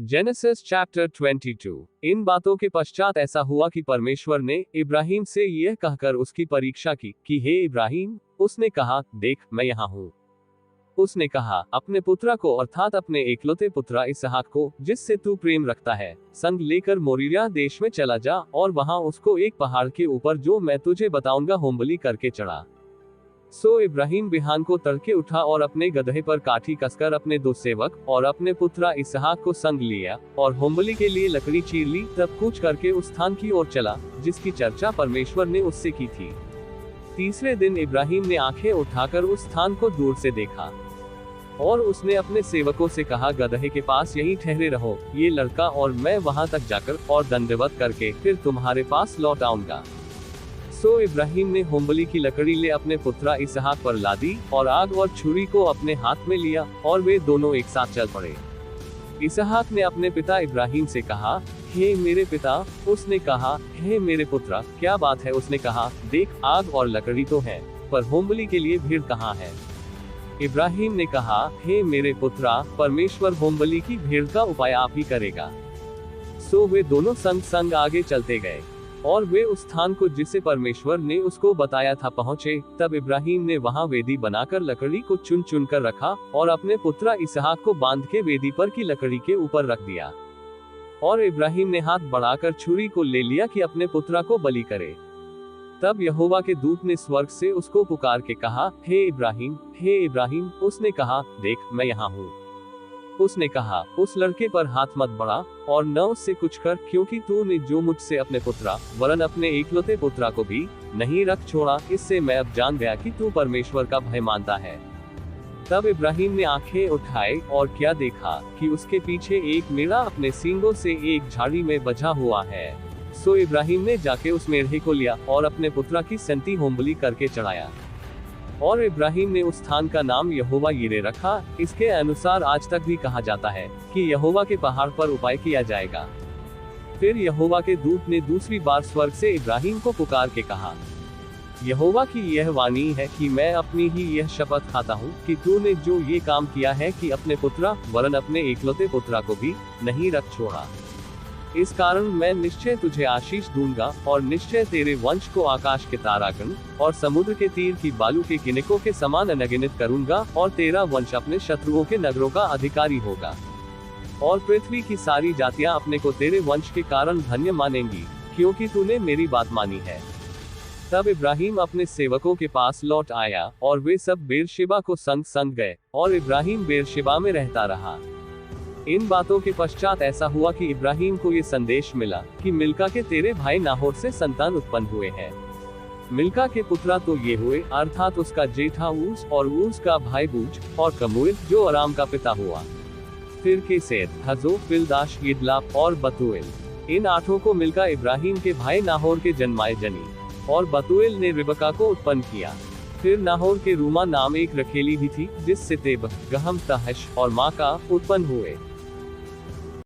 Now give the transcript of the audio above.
Genesis chapter 22। इन बातों के पश्चात ऐसा हुआ कि परमेश्वर ने इब्राहिम से यह कहकर उसकी परीक्षा की कि हे इब्राहिम। उसने कहा, देख मैं यहाँ हूँ। उसने कहा, अपने पुत्रा को अर्थात अपने एकलौते पुत्रा इसहाक को, जिससे तू प्रेम रखता है, संग लेकर मोरिया देश में चला जा और वहां उसको एक पहाड़ के ऊपर जो मैं तुझे बताऊंगा होमबलि करके चढ़ा। सो इब्राहिम बिहान को तड़के उठा और अपने गधे पर काठी कसकर अपने दो सेवक और अपने पुत्रा इसहाक को संग लिया और होमबलि के लिए लकड़ी चीर ली। तब कूच करके उस स्थान की ओर चला जिसकी चर्चा परमेश्वर ने उससे की थी। तीसरे दिन इब्राहिम ने आंखें उठाकर उस स्थान को दूर से देखा और उसने अपने सेवकों से कहा, गधे के पास यहीं ठहरे रहो, ये लड़का और मैं वहां तक जाकर और दंडवत करके फिर तुम्हारे पास लौट आऊंगा। सो इब्राहिम ने होमबलि की लकड़ी ले अपने पुत्रा इसहाक पर लादी और आग और छुरी को अपने हाथ में लिया और वे दोनों एक साथ चल पड़े। इसहाक ने अपने पिता इब्राहिम से कहा, हे मेरे पिता। उसने कहा, हे मेरे पुत्रा, क्या बात है? उसने कहा, देख आग और लकड़ी तो है, पर होमबलि के लिए भीड़ कहाँ है? इब्राहिम ने कहा, हे मेरे पुत्रा, परमेश्वर होमबलि की भीड़ का उपाय आप ही करेगा। सो वे दोनों संग संग आगे चलते गए और वे उस स्थान को जिसे परमेश्वर ने उसको बताया था पहुंचे। तब इब्राहिम ने वहां वेदी बनाकर लकड़ी को चुन चुन कर रखा और अपने पुत्रा इसहाक को बांध के वेदी पर की लकड़ी के ऊपर रख दिया। और इब्राहिम ने हाथ बढ़ाकर छुरी को ले लिया कि अपने पुत्रा को बलि करे। तब यहोवा के दूत ने स्वर्ग से उसको पुकार के कहा, हे इब्राहिम, हे इब्राहिम। उसने कहा, देख मैं यहाँ हूँ। उसने कहा, उस लड़के पर हाथ मत बढ़ा और न उससे कुछ कर, क्योंकि तूने जो मुझसे अपने पुत्रा वरन अपने एकलौते पुत्रा को भी नहीं रख छोड़ा। इससे मैं अब जान गया कि तू परमेश्वर का भय मानता है। तब इब्राहिम ने आंखें उठाए और क्या देखा कि उसके पीछे एक मेढ़ा अपने सींगों से एक झाड़ी में बंधा हुआ है। सो इब्राहिम ने जाके उस मेढ़े को लिया और अपने पुत्रा की संती होमबलि करके चढ़ाया। और इब्राहिम ने उस स्थान का नाम यहोवा यिरे रखा। इसके अनुसार आज तक भी कहा जाता है कि यहोवा के पहाड़ पर उपाय किया जाएगा। फिर यहोवा के दूत ने दूसरी बार स्वर्ग से इब्राहिम को पुकार के कहा, यहोवा की यह वाणी है कि मैं अपनी ही यह शपथ खाता हूँ कि तूने जो ये काम किया है कि अपने पुत्रा वरन अपने एकलौते पुत्रा को भी नहीं रख छोड़ा। इस कारण मैं निश्चय तुझे आशीष दूंगा और निश्चय तेरे वंश को आकाश के तारागण और समुद्र के तीर की बालू के किनकों के समान अनगिनत करूंगा और तेरा वंश अपने शत्रुओं के नगरों का अधिकारी होगा। और पृथ्वी की सारी जातियां अपने को तेरे वंश के कारण धन्य मानेंगी, क्योंकि तूने मेरी बात मानी है। तब इब्राहिम अपने सेवकों के पास लौट आया और वे सब बेरशेबा को संग संग गए और इब्राहिम बेरशेबा में रहता रहा। इन बातों के पश्चात ऐसा हुआ कि इब्राहिम को ये संदेश मिला कि मिल्का के तेरे भाई नाहोर से संतान उत्पन्न हुए हैं। मिल्का के पुत्रा तो ये हुए, अर्थात उसका जेठा ऊस और ऊस का भाई बूज और कमूएल जो अराम का पिता हुआ। फिर केसेर, हजो, पिलदाश, गिदलाप और बतूएल। इन आठों को मिल्का इब्राहिम के भाई नाहोर के जन्माए जनी और बतूएल ने रिबका को उत्पन्न किया। फिर नाहोर के रूमा नाम एक रखेली भी थी, जिससे तेब, गहम, तहश और माका उत्पन्न हुए।